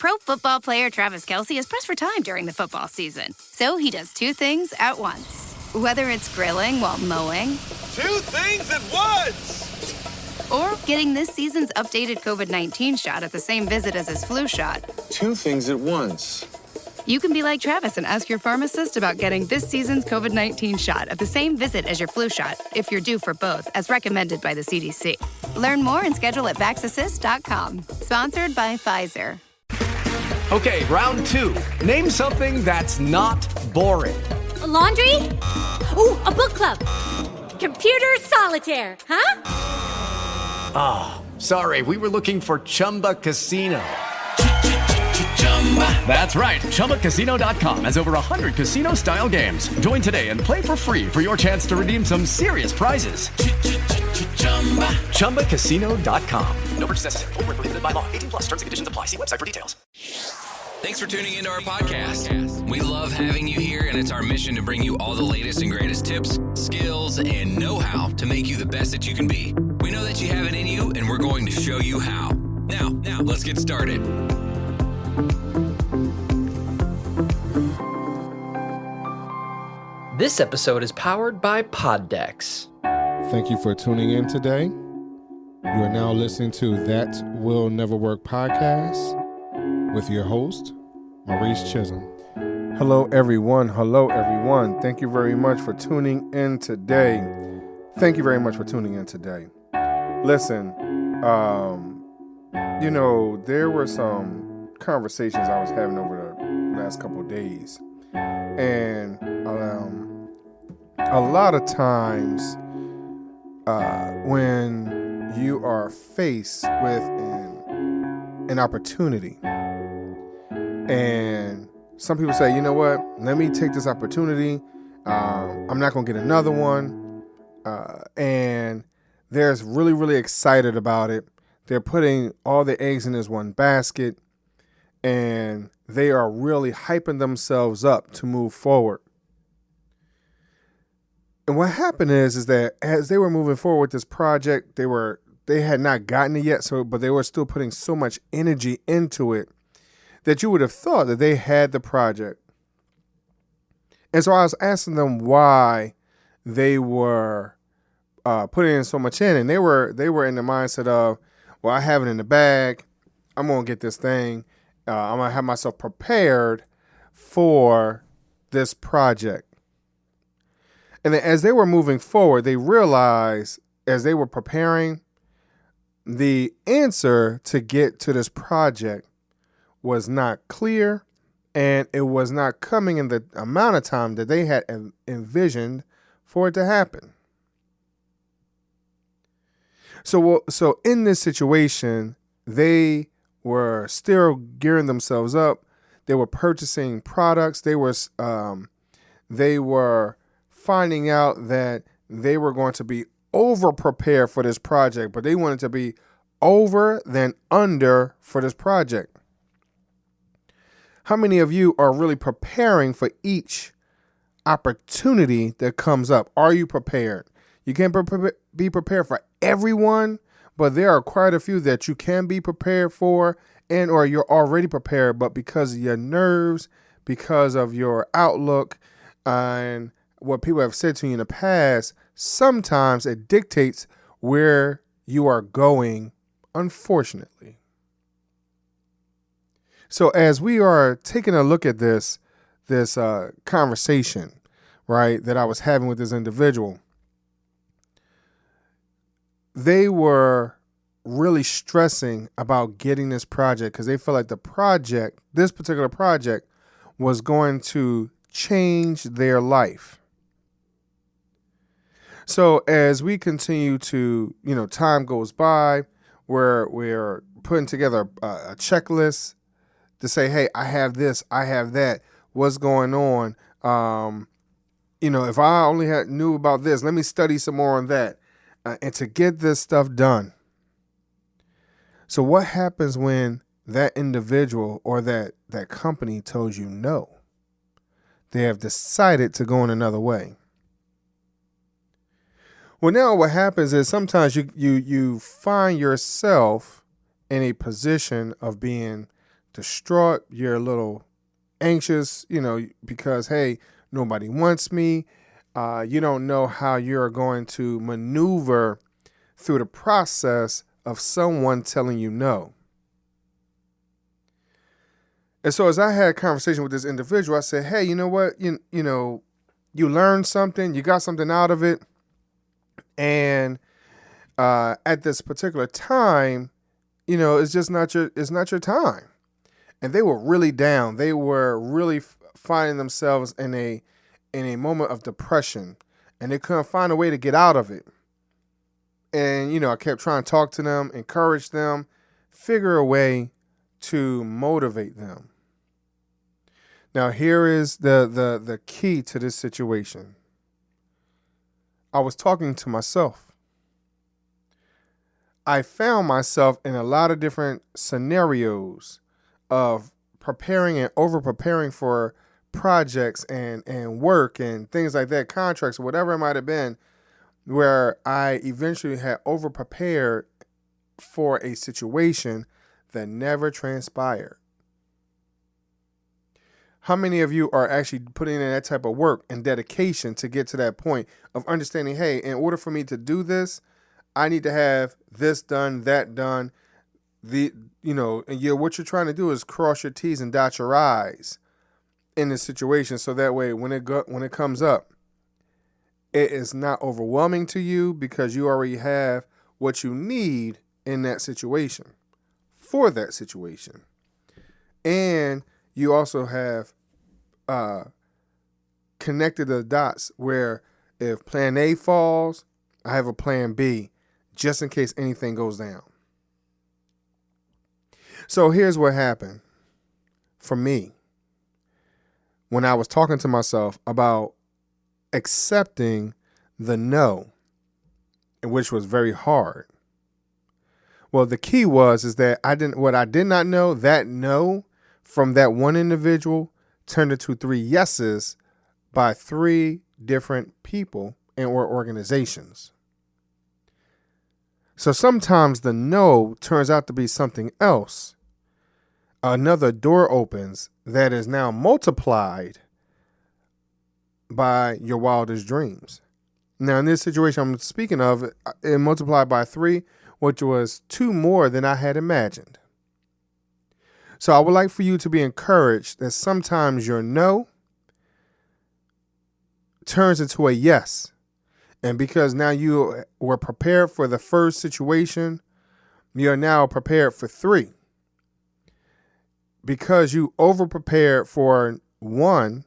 Pro Football player Travis Kelce is pressed for time during the football season. So he does two things at once. Whether it's grilling while mowing. Two things at once! Or getting this season's updated COVID-19 shot at the same visit as his flu shot. Two things at once. You can be like Travis and ask your pharmacist about getting this season's COVID-19 shot at the same visit as your flu shot, if you're due for both, as recommended by the CDC. Learn more and schedule at vaxassist.com. Sponsored by Pfizer. Okay, round two. Name something that's not boring. A laundry? Ooh, a book club. Computer solitaire, huh? Ah, oh, sorry, we were looking for Chumba Casino. That's right, ChumbaCasino.com has over 100 casino-style games. Join today and play for free for your chance to redeem some serious prizes. ChumbaCasino.com. No purchase necessary. Void where prohibited by law. 18+ terms and conditions apply. See website for details. Thanks for tuning into our podcast. We love having you here, and it's our mission to bring you all the latest and greatest tips, skills, and know-how to make you the best that you can be. We know that you have it in you, and we're going to show you how. Now, let's get started. This episode is powered by Poddex. Thank you for tuning in today. You are now listening to That Will Never Work Podcast with your host, Maurice Chisholm. Hello, everyone. Thank you very much for tuning in today. Listen, there were some conversations I was having over the last couple of days. And a lot of times when you are faced with an opportunity, and some people say, you know what, let me take this opportunity. I'm not going to get another one. And they're really, really excited about it. They're putting all their eggs in this one basket, and they are really hyping themselves up to move forward. And what happened is that as they were moving forward with this project, they had not gotten it yet, but they were still putting so much energy into it that you would have thought that they had the project. And so I was asking them why they were putting in so much in, and they were in the mindset of, well, I have it in the bag. I'm gonna get this thing. I'm gonna have myself prepared for this project. And then as they were moving forward, they realized as they were preparing, the answer to get to this project was not clear, and it was not coming in the amount of time that they had envisioned for it to happen. So in this situation, they were still gearing themselves up. They were purchasing products. They were finding out that they were going to be over prepared for this project, but they wanted to be over than under for this project. How many of you are really preparing for each opportunity that comes up? Are you prepared? You can't be prepared for everyone, but there are quite a few that you can be prepared for, and or you're already prepared, but because of your nerves, because of your outlook, and what people have said to you in the past, sometimes it dictates where you are going, unfortunately. So as we are taking a look at this conversation, right, that I was having with this individual, they were really stressing about getting this project because they felt like this particular project was going to change their life. So as we continue to, time goes by, we're putting together a checklist to say, hey, I have this, I have that. What's going on? If I only knew about this, let me study some more on that, and to get this stuff done. So what happens when that individual or that company tells you no? They have decided to go in another way. Well, now what happens is sometimes you find yourself in a position of being distraught, you're a little anxious, because, hey, nobody wants me. You don't know how you're going to maneuver through the process of someone telling you no. And so as I had a conversation with this individual, I said, hey, you know what? You learned something, you got something out of it. And at this particular time, it's just not your time. And they were really down. They were really finding themselves in a moment of depression, and they couldn't find a way to get out of it. And, I kept trying to talk to them, encourage them, figure a way to motivate them. Now, here is the key to this situation. I was talking to myself. I found myself in a lot of different scenarios of preparing and over-preparing for projects and work and things like that, contracts, whatever it might have been, where I eventually had over-prepared for a situation that never transpired. How many of you are actually putting in that type of work and dedication to get to that point of understanding, hey, in order for me to do this, I need to have this done, that done. What you're trying to do is cross your T's and dot your I's in this situation, so that way when it comes up, it is not overwhelming to you because you already have what you need in that situation for that situation. And you also have connected the dots where if plan A falls, I have a plan B just in case anything goes down. So here's what happened for me when I was talking to myself about accepting the no, which was very hard. Well, the key is that I did not know, that no from that one individual turned into 3 yeses by 3 different people and or organizations. So sometimes the no turns out to be something else. Another door opens that is now multiplied by your wildest dreams. Now, in this situation I'm speaking of, it multiplied by 3, which was 2 more than I had imagined. So I would like for you to be encouraged that sometimes your no turns into a yes. And because now you were prepared for the first situation, you're now prepared for 3. Because you over-prepared for 1,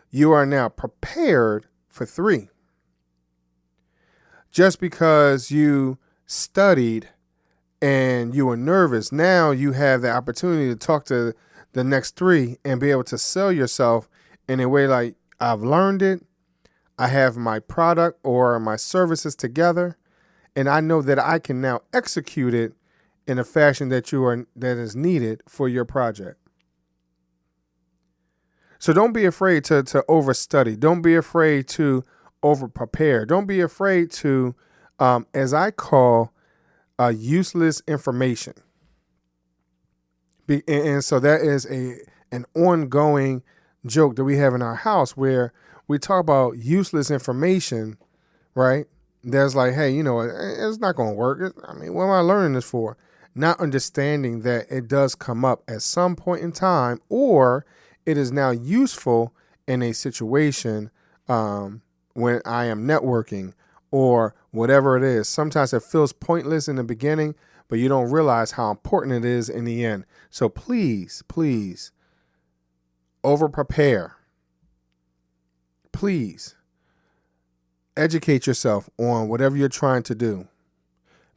you are now prepared for 3. Just because you studied and you were nervous, now you have the opportunity to talk to the next 3 and be able to sell yourself in a way like, I've learned it, I have my product or my services together, and I know that I can now execute it in a fashion that is needed for your project. So don't be afraid to overstudy. Don't be afraid to over-prepare. Don't be afraid to, as I call, useless information. And so that is an ongoing joke that we have in our house where we talk about useless information, right? There's like, hey, it's not going to work. What am I learning this for? Not understanding that it does come up at some point in time, or it is now useful in a situation when I am networking or whatever it is. Sometimes it feels pointless in the beginning, but you don't realize how important it is in the end. So please, please, over-prepare. Please, educate yourself on whatever you're trying to do.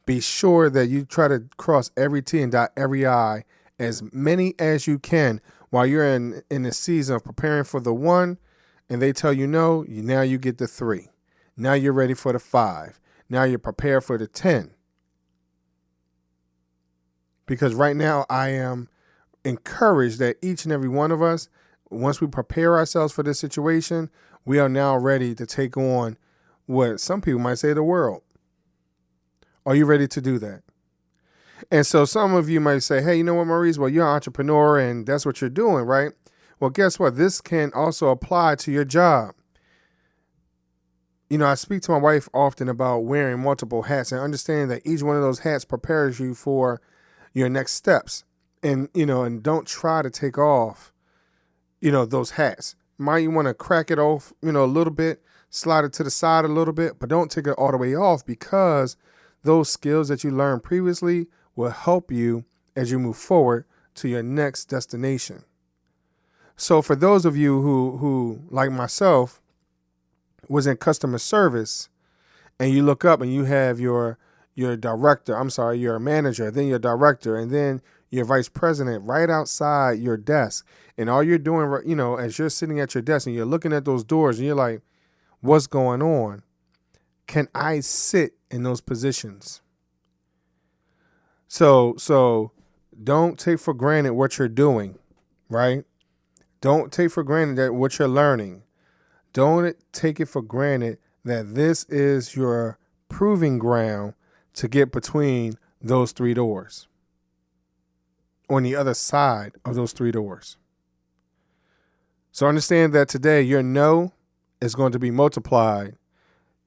Be sure that you try to cross every T and dot every I, as many as you can, while you're in the season of preparing for the 1, and they tell you no, now you get the 3. Now you're ready for the 5. Now you're prepared for the 10. Because right now I am encouraged that each and every one of us, once we prepare ourselves for this situation, we are now ready to take on what some people might say the world. Are you ready to do that? And so some of you might say, hey, you know what, Maurice? Well, you're an entrepreneur and that's what you're doing, right? Well, guess what? This can also apply to your job. You know, I speak to my wife often about wearing multiple hats and understanding that each one of those hats prepares you for your next steps. And, you know, and don't try to take off, you know, those hats. Might want to crack it off, you know, a little bit, slide it to the side a little bit, but don't take it all the way off, because those skills that you learned previously will help you as you move forward to your next destination. So for those of you who like myself, was in customer service, and you look up and you have your manager, then your director, and then your vice president right outside your desk. And all you're doing, you know, as you're sitting at your desk and you're looking at those doors and you're like, what's going on? Can I sit in those positions? So don't take for granted what you're doing, right? Don't take for granted that what you're learning. Don't take it for granted that this is your proving ground to get between those three doors, on the other side of those three doors. So understand that today your no is going to be multiplied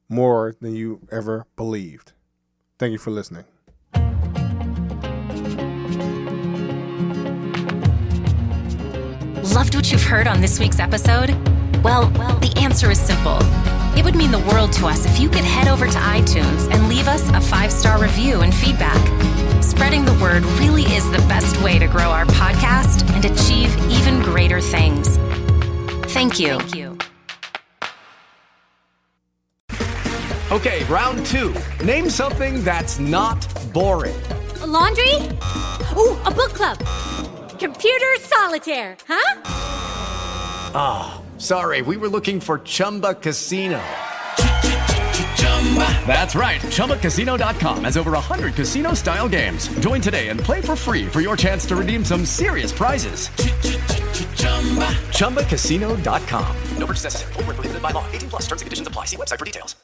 more than you ever believed. Thank you for listening. Loved what you've heard on this week's episode? Well, the answer is simple. It would mean the world to us if you could head over to iTunes and leave us a 5-star review and feedback. Spreading the word really is the best way to grow our podcast and achieve even greater things. Thank you. Okay, round 2. Name something that's not boring. A laundry? Ooh, a book club. Computer solitaire, huh? Ah, sorry, we were looking for Chumba Casino. That's right, ChumbaCasino.com has over 100 casino-style games. Join today and play for free for your chance to redeem some serious prizes. ChumbaCasino.com. No purchase necessary. Void where prohibited by law. 18+ terms and conditions apply. See website for details.